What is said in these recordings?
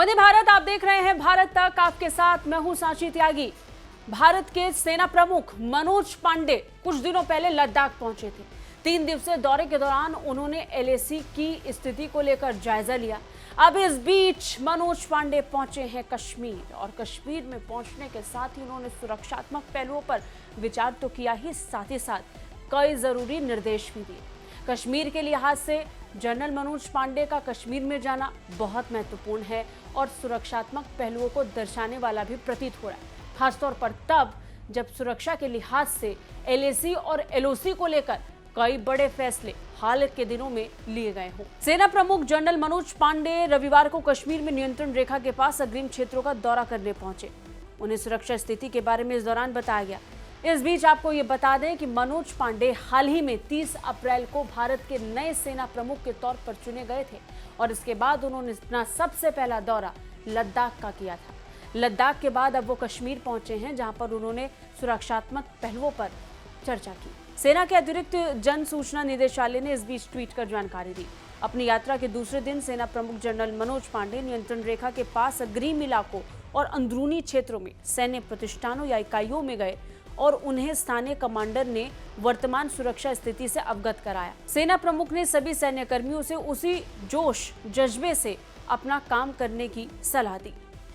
वंदे भारत आप देख रहे हैं भारत तक, आपके साथ मैं हूं सांची त्यागी। भारत के सेना प्रमुख मनोज पांडे कुछ दिनों पहले लद्दाख पहुंचे थे। 3 दिवसीय दौरे के दौरान उन्होंने एलएसी की स्थिति को लेकर जायजा लिया। अब इस बीच मनोज पांडे पहुंचे हैं कश्मीर, और कश्मीर में पहुंचने के साथ ही उन्होंने सुरक्षात्मक पहलुओं पर विचार तो किया ही, साथ ही साथ कई जरूरी निर्देश भी दिए। कश्मीर के लिहाज से जनरल मनोज पांडे का कश्मीर में जाना बहुत महत्वपूर्ण है और सुरक्षात्मक पहलुओं को दर्शाने वाला भी प्रतीत हो रहा है, खासतौर पर तब जब सुरक्षा के लिहाज से एलएसी और एलओसी को लेकर कई बड़े फैसले हाल के दिनों में लिए गए हों। सेना प्रमुख जनरल मनोज पांडे रविवार को कश्मीर में नियंत्रण रेखा के पास अग्रिम क्षेत्रों का दौरा करने पहुंचे। उन्हें सुरक्षा स्थिति के बारे में इस दौरान बताया गया। इस बीच आपको ये बता दें कि मनोज पांडे हाल ही में 30 अप्रैल को भारत के नए सेना प्रमुख के तौर पर चुने गए थे, और इसके बाद उन्होंने अपना सबसे पहला दौरा लद्दाख का किया था। लद्दाख के बाद अब वो कश्मीर पहुंचे हैं, जहां पर उन्होंने सुरक्षात्मक पहलुओं पर चर्चा की। सेना के अतिरिक्त जन सूचना निदेशालय ने इस बीच ट्वीट कर जानकारी दी। अपनी यात्रा के दूसरे दिन सेना प्रमुख जनरल मनोज पांडे नियंत्रण रेखा के पास अग्रिम इलाकों और अंदरूनी क्षेत्रों में सैन्य प्रतिष्ठानों या इकाइयों में गए और उन्हें स्थानीय कमांडर ने वर्तमान सुरक्षा स्थिति से अवगत कराया। सेना प्रमुख ने सभी सैन्य कर्मियों से उसी जोश जज्बे से अपना काम करने की सलाह दी।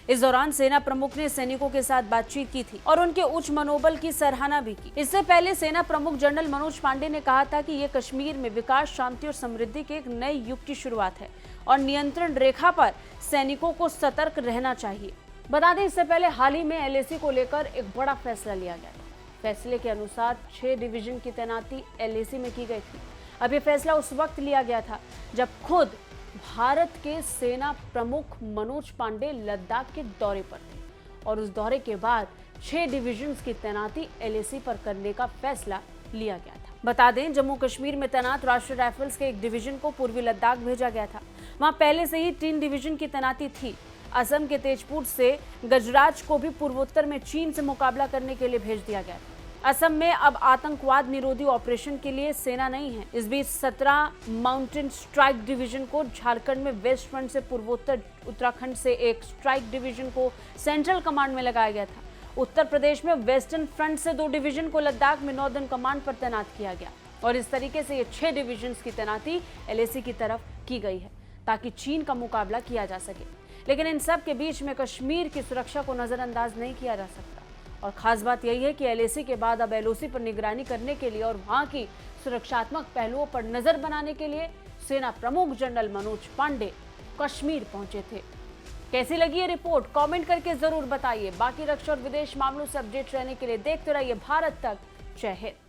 इस दौरान सेना प्रमुख ने सैनिकों के साथ बातचीत की थी और उनके उच्च मनोबल की सराहना भी की। इससे पहले सेना प्रमुख जनरल मनोज पांडे ने कहा था कि ये कश्मीर में विकास, शांति और समृद्धि के एक नए युग की शुरुआत है और नियंत्रण रेखा पर सैनिकों को सतर्क रहना चाहिए। बता दें, इससे पहले हाल ही में एलएसी को लेकर एक बड़ा फैसला लिया गया था। फैसले के अनुसार 6 डिवीजन की तैनाती एलएसी में की गई थी। अब ये फैसला उस वक्त लिया गया था जब खुद भारत के सेना प्रमुख मनोज पांडे लद्दाख के दौरे पर थे, और उस दौरे के बाद 6 डिवीजन्स की तैनाती एलएसी पर करने का फैसला लिया गया था। बता दें, जम्मू कश्मीर में तैनात राष्ट्रीय राइफल्स के एक डिवीजन को पूर्वी लद्दाख भेजा गया था। वहां पहले से ही 3 डिवीजन की तैनाती थी। असम के तेजपुर से गजराज को भी पूर्वोत्तर में चीन से मुकाबला करने के लिए भेज दिया गया। असम में अब आतंकवाद निरोधी ऑपरेशन के लिए सेना नहीं है। इस बीच 17 माउंटेन स्ट्राइक डिवीजन को झारखंड में वेस्ट फ्रंट से, पूर्वोत्तर उत्तराखंड से एक स्ट्राइक डिवीजन को सेंट्रल कमांड में लगाया गया था। उत्तर प्रदेश में वेस्टर्न फ्रंट से 2 डिवीजन को लद्दाख में नॉर्दर्न कमांड पर तैनात किया गया, और इस तरीके से ये 6 डिवीजन की तैनाती एलएसी की तरफ की गई है ताकि चीन का मुकाबला किया जा सके। लेकिन इन सब के बीच में कश्मीर की सुरक्षा को नजरअंदाज नहीं किया जा सकता, और खास बात यही है कि एलएसी के बाद अब एलओसी पर निगरानी करने के लिए और वहां की सुरक्षात्मक पहलुओं पर नजर बनाने के लिए सेना प्रमुख जनरल मनोज पांडे कश्मीर पहुंचे थे। कैसी लगी ये रिपोर्ट, कमेंट करके जरूर बताइए। बाकी रक्षा और विदेश मामलों से अपडेट रहने के लिए देखते रहिए भारत तक। जय हिंद।